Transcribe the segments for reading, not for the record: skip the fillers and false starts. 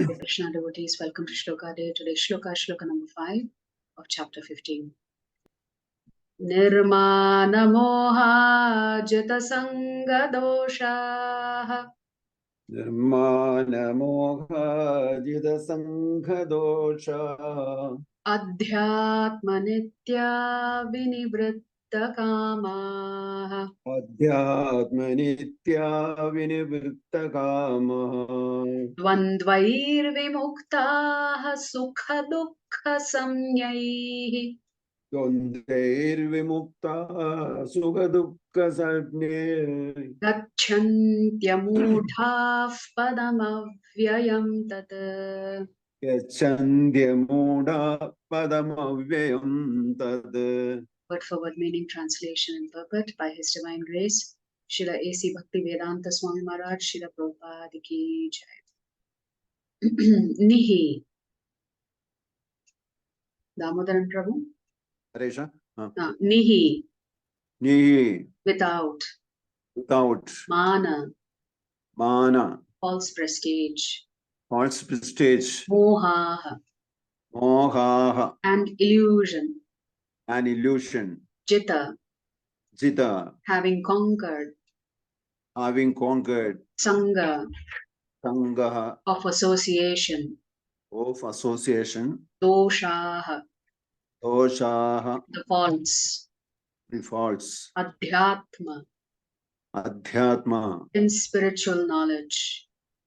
Hare Krishna devotees, welcome to Shloka Day. Today's Shloka number 5 of chapter 15. Nirmana moha jata sanga dosha Nirmana moha jita sangha dosha adhyatma nitya vinivritta kama Adhyatma nitya vinivritta kama dvandvair vimukta sukha dukkha samyaihi Dvandair vimukta sukha dukkha samyaihi gacchantya padam avyayam tat. Gacchantya mudha padam avyayam tad. Word for word meaning, translation and purport by His Divine Grace, Srila A.C. Bhaktivedanta Swami Maharaj, Srila Prabhupada Ki Jai. Nihi. Damodaran Prabhu? Haresha? Nihi. Nihi. Without. Without. Mana. Mana. False prestige. False prestige. Moha. Moha. And illusion. An illusion. Jita. Jita. Having conquered. Having conquered. Sangha. Sangha. Of association. Of association. Doshaha. Doshaha. The faults. The faults. Adhyatma. Adhyatma. In spiritual knowledge.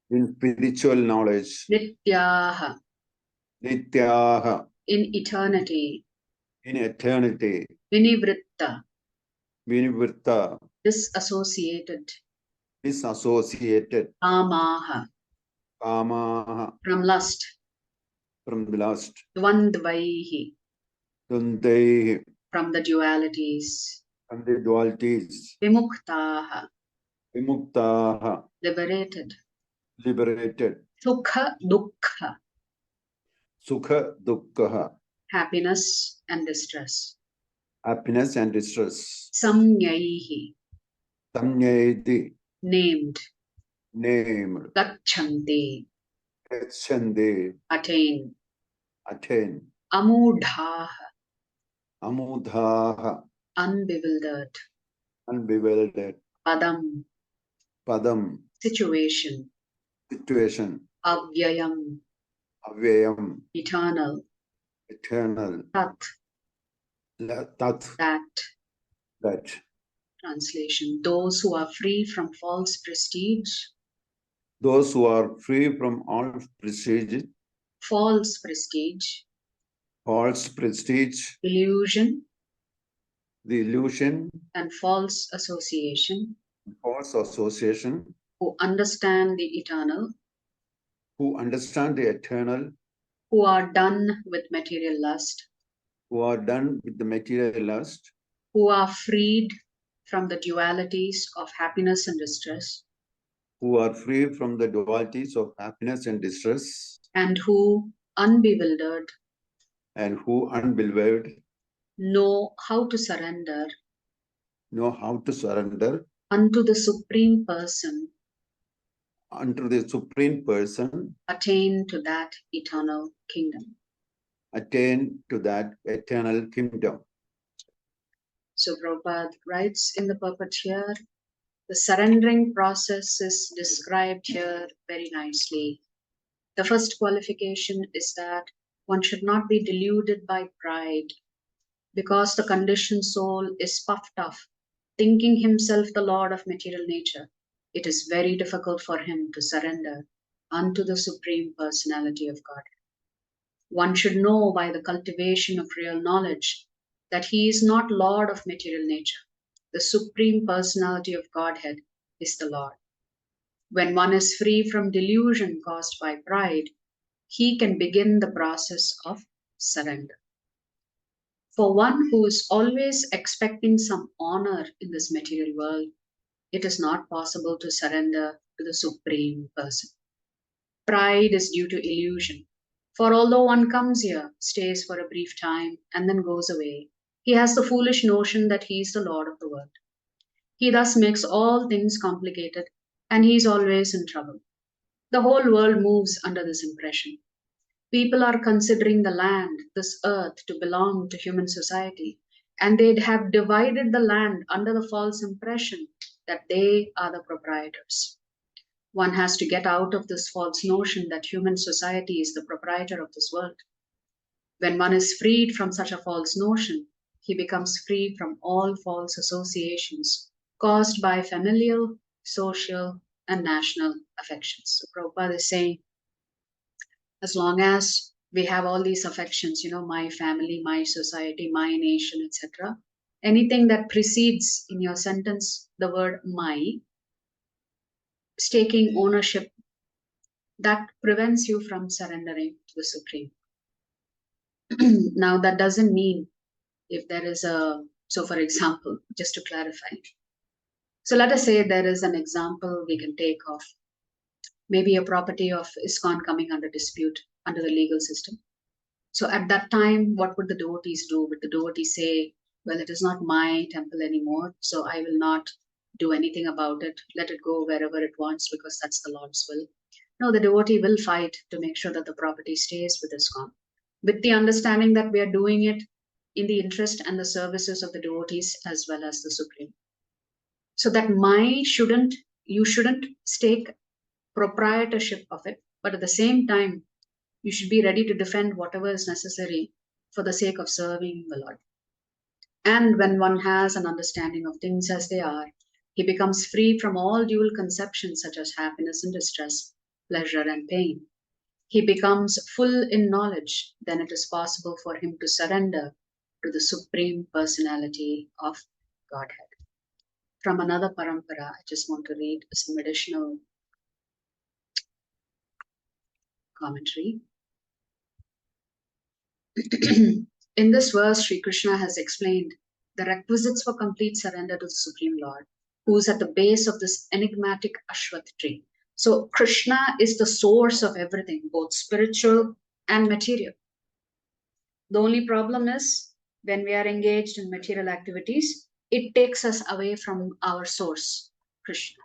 In spiritual knowledge. Nityaha. Nityaha. In eternity. In eternity. Vinivritta. Vinivritta. Disassociated. Disassociated. Kamaha. Kamaha. From lust. From the lust. Dvandvaihi. Dvandaihi. From the dualities. From the dualities. Vimuktaha. Vimuktaha. Liberated. Liberated. Sukha dukkha. Sukha dukkha. Happiness and distress. Happiness and distress. Samyaihi. Samyayati. Named. Named. Gachanti. Gacchandi. Attain. Attain. Amudhaha. Amudhaha. Unbewildered. Unbewildered. Padam. Padam. Situation. Situation. Avyayam. Avyayam. Eternal. Eternal. Tat. Tat. That. Translation. Those who are free from false prestige. Those who are free from all prestige. False prestige. False prestige. Illusion. The illusion. And false association. False association. Who understand the eternal. Who understand the eternal. Who are done with material lust. Who are done with the material lust. Who are freed from the dualities of happiness and distress. Who are free from the dualities of happiness and distress. And who, unbewildered. And who, unbewildered. Know how to surrender. Know how to surrender. Unto the Supreme Person. Unto the Supreme Person. Attain to that eternal kingdom. Attain to that eternal kingdom. So Prabhupada writes in the purport here, the surrendering process is described here very nicely. The first qualification is that one should not be deluded by pride, because the conditioned soul is puffed up, thinking himself the lord of material nature. It is very difficult for him to surrender unto the Supreme Personality of God. One should know by the cultivation of real knowledge that he is not Lord of material nature. The Supreme Personality of Godhead is the Lord. When one is free from delusion caused by pride, he can begin the process of surrender. For one who is always expecting some honor in this material world, it is not possible to surrender to the Supreme Person. Pride is due to illusion. For although one comes here, stays for a brief time, and then goes away, he has the foolish notion that he is the Lord of the world. He thus makes all things complicated, and he is always in trouble. The whole world moves under this impression. People are considering the land, this earth, to belong to human society, and they'd have divided the land under the false impression that they are the proprietors. One has to get out of this false notion that human society is the proprietor of this world. When one is freed from such a false notion, he becomes free from all false associations caused by familial, social, and national affections. So Prabhupada is saying, as long as we have all these affections, my family, my society, my nation, etc., anything that precedes in your sentence the word my, staking ownership, that prevents you from surrendering to the Supreme. Now, that doesn't mean if there is so for example, just to clarify, so let us say there is an example we can take of maybe a property of ISKCON coming under dispute under the legal system. So at that time, what would the devotees do? Would the devotees say, well, it is not my temple anymore, so I will not do anything about it. Let it go wherever it wants because that's the Lord's will. No, the devotee will fight to make sure that the property stays with ISKCON, with the understanding that we are doing it in the interest and the services of the devotees as well as the Supreme. So that you shouldn't stake proprietorship of it, but at the same time, you should be ready to defend whatever is necessary for the sake of serving the Lord. And when one has an understanding of things as they are, he becomes free from all dual conceptions such as happiness and distress, pleasure and pain. He becomes full in knowledge, then it is possible for him to surrender to the Supreme Personality of Godhead. From another parampara, I just want to read some additional commentary. In this verse, Sri Krishna has explained the requisites for complete surrender to the Supreme Lord, who is at the base of this enigmatic Ashwath tree. So Krishna is the source of everything, both spiritual and material. The only problem is when we are engaged in material activities, it takes us away from our source, Krishna.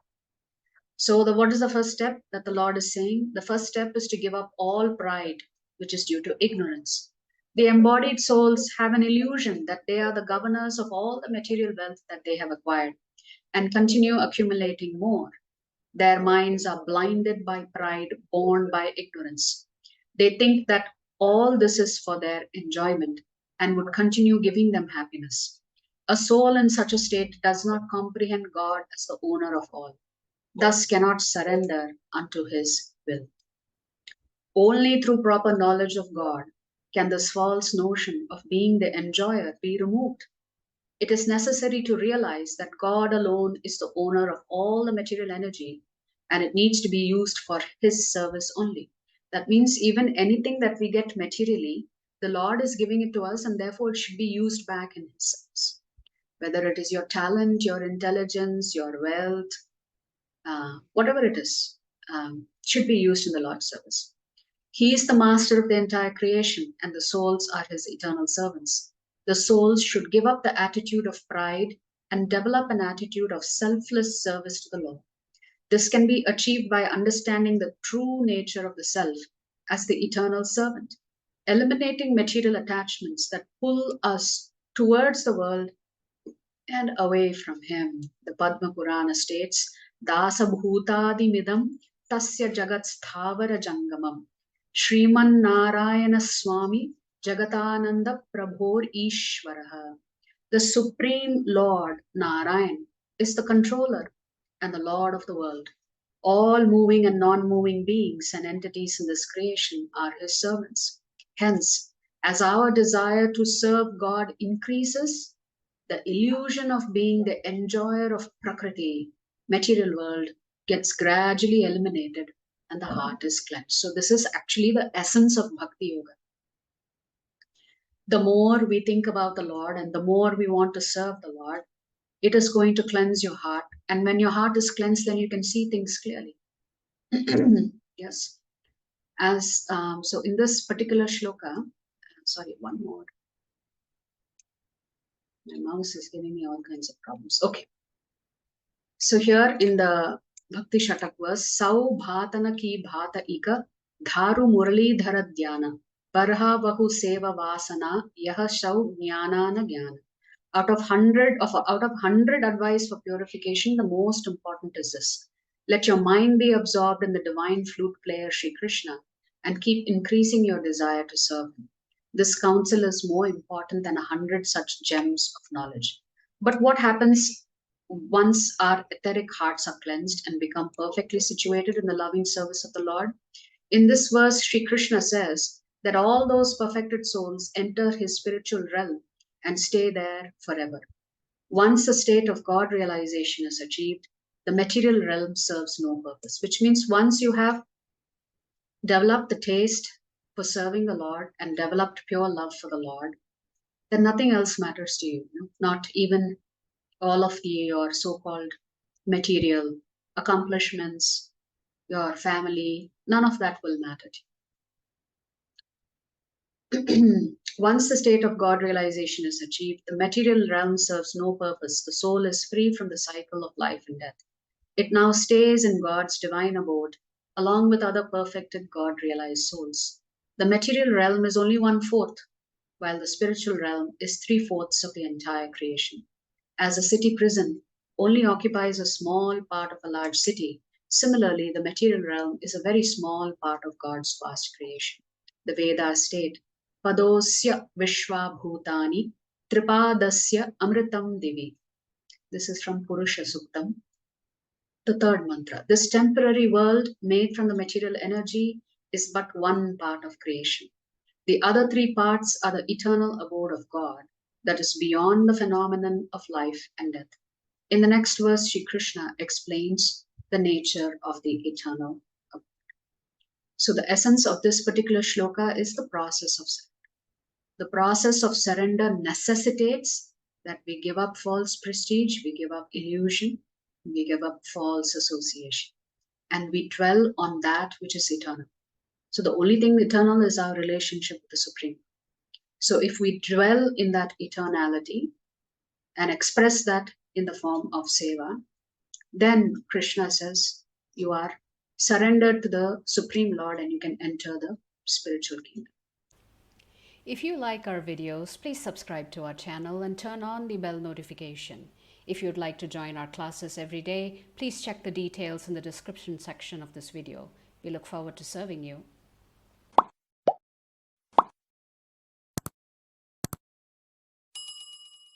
So what is the first step that the Lord is saying? The first step is to give up all pride, which is due to ignorance. The embodied souls have an illusion that they are the governors of all the material wealth that they have acquired and continue accumulating more. Their minds are blinded by pride born by ignorance. They think that all this is for their enjoyment and would continue giving them happiness. A soul in such a state does not comprehend God as the owner of all, thus cannot surrender unto his will. Only through proper knowledge of God can this false notion of being the enjoyer be removed. It is necessary to realize that God alone is the owner of all the material energy and it needs to be used for his service only. That means even anything that we get materially, the Lord is giving it to us and therefore it should be used back in his service. Whether it is your talent, your intelligence, your wealth, whatever it is, should be used in the Lord's service. He is the master of the entire creation and the souls are his eternal servants. The souls should give up the attitude of pride and develop an attitude of selfless service to the Lord. This can be achieved by understanding the true nature of the self as the eternal servant, eliminating material attachments that pull us towards the world and away from him. The Padma Purana states, Dasa Bhutadi Midam Tasya Jagat Sthavara Jangamam Shriman Narayana Swami Jagatananda Prabhor Ishvaraha. The Supreme Lord Narayan is the controller and the Lord of the world. All moving and non-moving beings and entities in this creation are his servants. Hence, as our desire to serve God increases, the illusion of being the enjoyer of Prakriti, material world, gets gradually eliminated and the heart is cleansed. So this is actually the essence of Bhakti Yoga. The more we think about the Lord and the more we want to serve the Lord, it is going to cleanse your heart. And when your heart is cleansed, then you can see things clearly. Yes. So in this particular shloka, sorry, one more. My mouse is giving me all kinds of problems. Okay. So here in the Bhakti Shatak verse, Sau Bhatana ki Bhata Ika, Dharu Murali Dhara Dhyana, Barha Vahu Seva Vasana, Yaha Shau Jnanana Jnana. Out of 100 advice for purification, the most important is this. Let your mind be absorbed in the divine flute player Sri Krishna and keep increasing your desire to serve him. This counsel is more important than 100 such gems of knowledge. But what happens once our etheric hearts are cleansed and become perfectly situated in the loving service of the Lord? In this verse, Sri Krishna says that all those perfected souls enter his spiritual realm and stay there forever. Once a state of God realization is achieved, the material realm serves no purpose, which means once you have developed the taste for serving the Lord and developed pure love for the Lord, then nothing else matters to you. Not even all of your so-called material accomplishments, your family, none of that will matter to you. Once the state of God realization is achieved, the material realm serves no purpose. The soul is free from the cycle of life and death. It now stays in God's divine abode, along with other perfected God realized souls. The material realm is only 1/4, while the spiritual realm is 3/4 of the entire creation. As a city prison only occupies a small part of a large city, similarly, the material realm is a very small part of God's vast creation. The Vedas state, Padosya Vishwa Bhutani Tripadasya Amritam Divi. This is from Purusha Suktam, the third mantra. This temporary world made from the material energy is but one part of creation. The other three parts are the eternal abode of God, that is beyond the phenomenon of life and death. In the next verse, Sri Krishna explains the nature of the eternal abode. So, the essence of this particular shloka is the process of surrender. The process of surrender necessitates that we give up false prestige, we give up illusion, we give up false association, and we dwell on that which is eternal. So, the only thing eternal is our relationship with the Supreme. So, if we dwell in that eternality and express that in the form of seva, then Krishna says you are surrendered to the Supreme Lord and you can enter the spiritual kingdom. If you like our videos, please subscribe to our channel and turn on the bell notification. If you'd like to join our classes every day, please check the details in the description section of this video. We look forward to serving you.